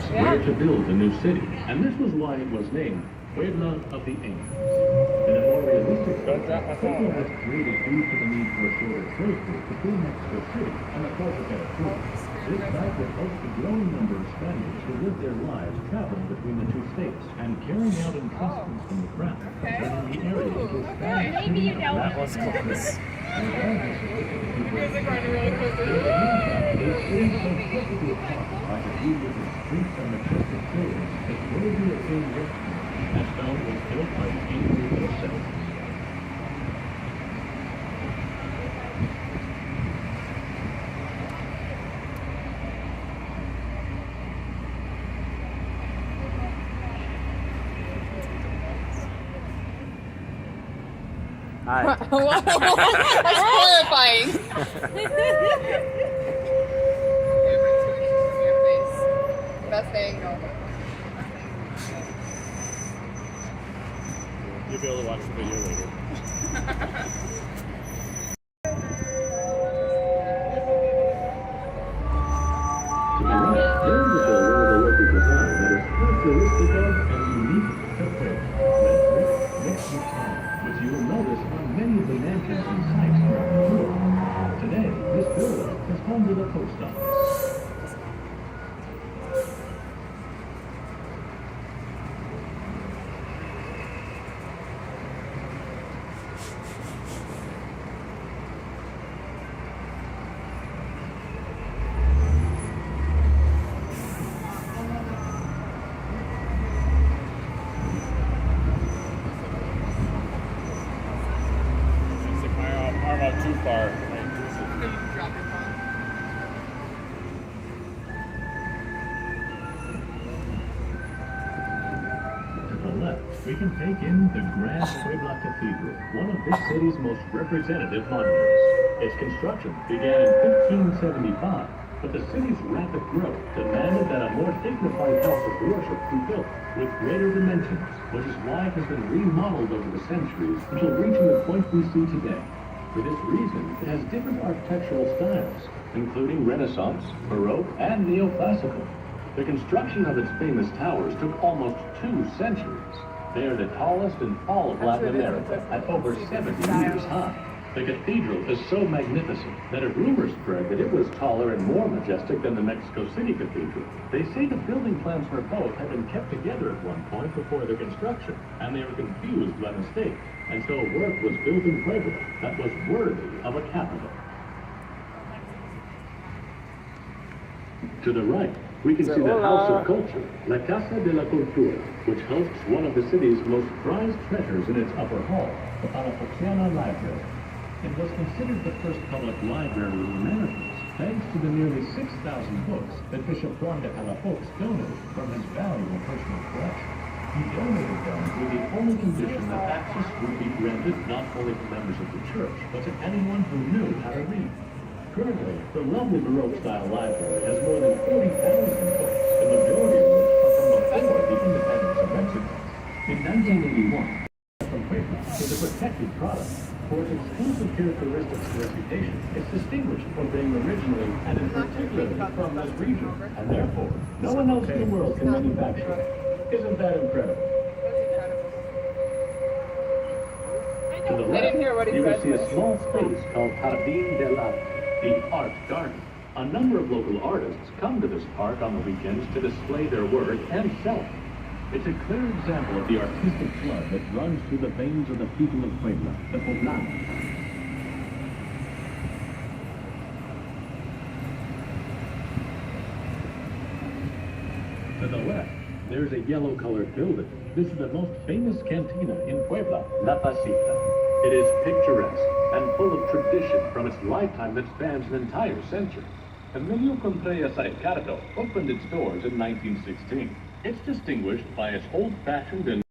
where to build a new city, and this was why it was named Puebla of the Incas. In a more realistic sense, Puebla was created due to the need for a shorter trade route between Mexico City and the Gulf of Veracruz. This site would host a growing number of Spaniards who lived their lives traveling between the two states and carrying out entrustments from the crown, turning the area into a Spanish Maybe city you of know rapid what growth. Here's a garden really close to This city so perfectly apart by the beauty of its streets and majestic buildings is worthy of being recognized as though it was built by the Incas themselves. Hi. That's horrifying. Best angle. You'll be able to watch the video later. To the right, there is a building with a local design that is characteristic of and unique to Puebla. Red brick mixed with tile, which you will notice on many of the mansions and sites throughout the tour. Today, this building is home to the post office. Stick my arm out too far. Drop your phone. To the left, we can take in the Grand Puebla Cathedral, one of this city's most representative monuments. Its construction began in 1575, but the city's rapid growth demanded that a more dignified house of worship be built with greater dimensions, which is why it has been remodeled over the centuries until reaching the point we see today. For this reason, it has different architectural styles, including Renaissance, Baroque, and Neoclassical. The construction of its famous towers took almost 2 centuries. They are the tallest in all of Latin America, at over 70 meters high. The cathedral is so magnificent that a rumor spread that it was taller and more majestic than the Mexico City Cathedral. They say the building plans for both had been kept together at one point before the construction, and they were confused by mistake, and so work was built in Puebla that was worthy of a capital. To the right, we can see the House of Culture, La Casa de la Cultura, which hosts one of the city's most prized treasures in its upper hall, the Palafoxiana Library. It was considered the first public library in the Americas, thanks to the nearly 6,000 books that Bishop Juan de Palafox donated from his valuable personal collection. He donated them with the only condition that access would be granted not only to members of the church, but to anyone who knew how to read. Currently, the lovely Baroque-style library has more than 40,000 books, the majority of which are from before the independence of Mexico. In 1981, from Puebla is a protected product. For its exclusive characteristics and reputation, it's distinguished for being originally and in particular from this region, and therefore, no one else in the world can manufacture it. Isn't that incredible? To the left, you will see a small space called Jardín del Arte, the art garden. A number of local artists come to this park on the weekends to display their work and sell it. It's a clear example of the artistic blood that runs through the veins of the people of Puebla, the Poblanos. To the left, there's a yellow-colored building. This is the most famous cantina in Puebla, La Pasita. It is picturesque and full of tradition from its lifetime that spans an entire century. Emilio Contreras Ricardo opened its doors in 1916. It's distinguished by its old-fashioned and